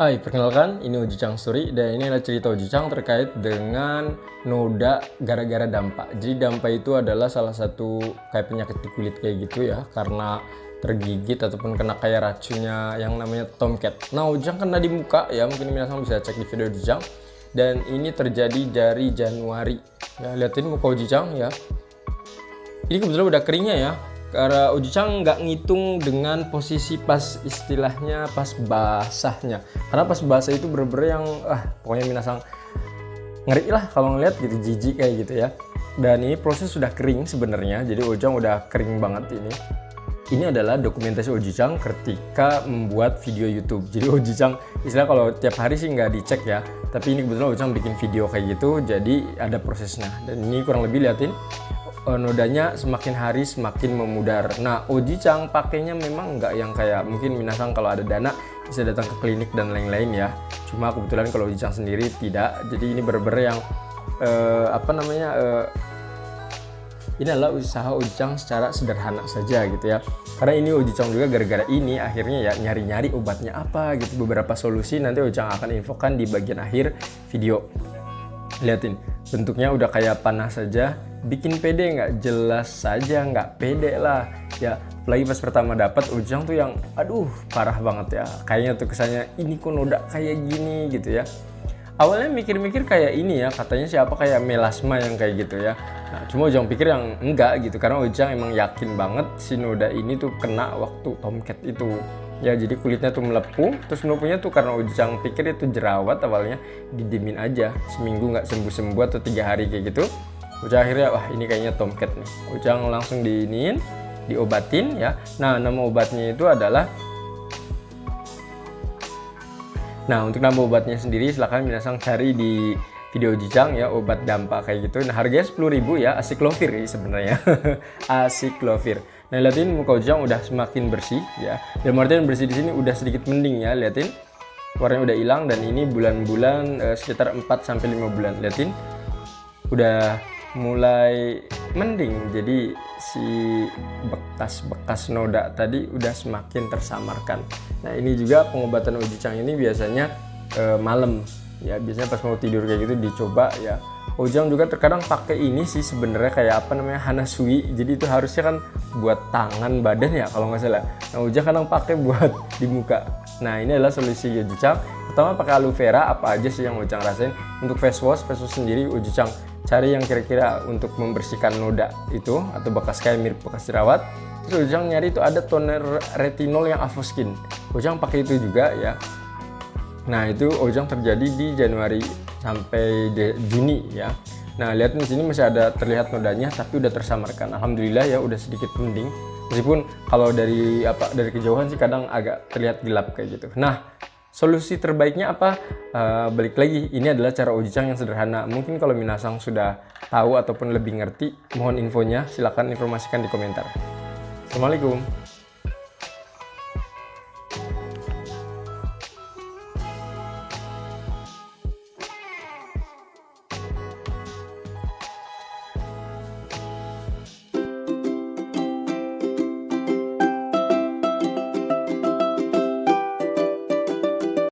Hai, perkenalkan, ini Ojicang Story dan ini adalah cerita Ojicang terkait dengan noda gara-gara dampak. Jadi dampak itu adalah salah satu kayak penyakit di kulit kayak gitu ya, karena tergigit ataupun kena kayak racunnya yang namanya tomcat. Nah, Ojicang kena di muka ya, mungkin minasan bisa cek di video Ojicang. Dan ini terjadi dari Januari. Ya, liatin muka Ojicang ya. Ini kebetulan udah keringnya ya. Karena Ojicang nggak ngitung dengan posisi pas istilahnya pas basahnya, karena pas basah itu bener-bener yang pokoknya minasang ngeri lah kalau ngeliat gitu, jijik kayak gitu ya. Dan ini proses sudah kering sebenarnya, jadi Ojicang udah kering banget ini. Ini adalah dokumentasi Ojicang ketika membuat video YouTube. Jadi Ojicang istilah kalau tiap hari sih nggak dicek ya, tapi ini kebetulan Ojicang bikin video kayak gitu, jadi ada prosesnya. Dan ini kurang lebih liatin nodanya semakin hari semakin memudar. Nah, Ojicang pakainya memang nggak yang kayak mungkin minasang kalau ada dana bisa datang ke klinik dan lain-lain ya. Cuma kebetulan kalau Ojicang sendiri tidak. Jadi ini bener-bener yang ini adalah usaha Ojicang secara sederhana saja gitu ya. Karena ini Ojicang juga gara-gara ini akhirnya ya nyari-nyari obatnya apa gitu. Beberapa solusi nanti Ojicang akan infokan di bagian akhir video. Liatin, bentuknya udah kayak panah saja. Bikin pede nggak? Jelas saja nggak pede lah ya. Apalagi pas pertama dapat Ojicang tuh yang aduh parah banget ya. Kayaknya tuh kesannya ini kok noda kayak gini gitu ya. Awalnya mikir-mikir kayak ini ya, katanya siapa kayak melasma yang kayak gitu ya. Nah, cuma Ojicang pikir yang enggak gitu, karena Ojicang emang yakin banget si noda ini tuh kena waktu tomcat itu. Ya, jadi kulitnya tuh melepuh, terus melepuhnya tuh karena Ojicang pikir itu jerawat awalnya, didimin aja seminggu nggak sembuh-sembuh atau 3 hari kayak gitu. Ojicang akhirnya wah ini kayaknya tomcat nih. Ojicang langsung diobatin ya. Nah, nama obatnya itu adalah untuk nama obatnya sendiri silahkan minasang cari di video Ojicang ya, obat dampak kayak gitu. Nah, harganya 10.000 ya, Aciclovir ini sebenarnya. Aciclovir. Nah, liatin muka Ojicang udah semakin bersih ya. Dan artian bersih di sini udah sedikit mending ya, liatin. Warnanya udah hilang dan ini bulan-bulan sekitar 4 sampai 5 bulan. Liatin. Udah mulai mending, jadi si bekas-bekas noda tadi udah semakin tersamarkan. Nah, ini juga pengobatan Ojicang ini biasanya malam ya, biasanya pas mau tidur kayak gitu dicoba ya. Ojicang juga terkadang pakai ini sih sebenarnya kayak Hanasui, jadi itu harusnya kan buat tangan badan ya kalau nggak salah. Nah, Ojicang kadang pakai buat di muka. Nah, ini adalah solusi Ojicang. Pertama pakai aloe vera, apa aja sih yang Ojicang rasain. Untuk face wash sendiri Ojicang cari yang kira-kira untuk membersihkan noda itu atau bekas kayak mirip bekas jerawat. Terus Ojicang nyari itu ada toner retinol yang Avoskin. Ojicang pakai itu juga ya. Nah, itu Ojicang terjadi di Januari sampai Juni ya. Nah, lihat di sini masih ada terlihat nodanya tapi udah tersamarkan. Alhamdulillah ya udah sedikit mending. Meskipun kalau dari kejauhan sih kadang agak terlihat gelap kayak gitu. Nah, solusi terbaiknya apa? Balik lagi, ini adalah cara Ojicang yang sederhana. Mungkin kalau minasang sudah tahu ataupun lebih ngerti, mohon infonya, silakan informasikan di komentar. Assalamualaikum.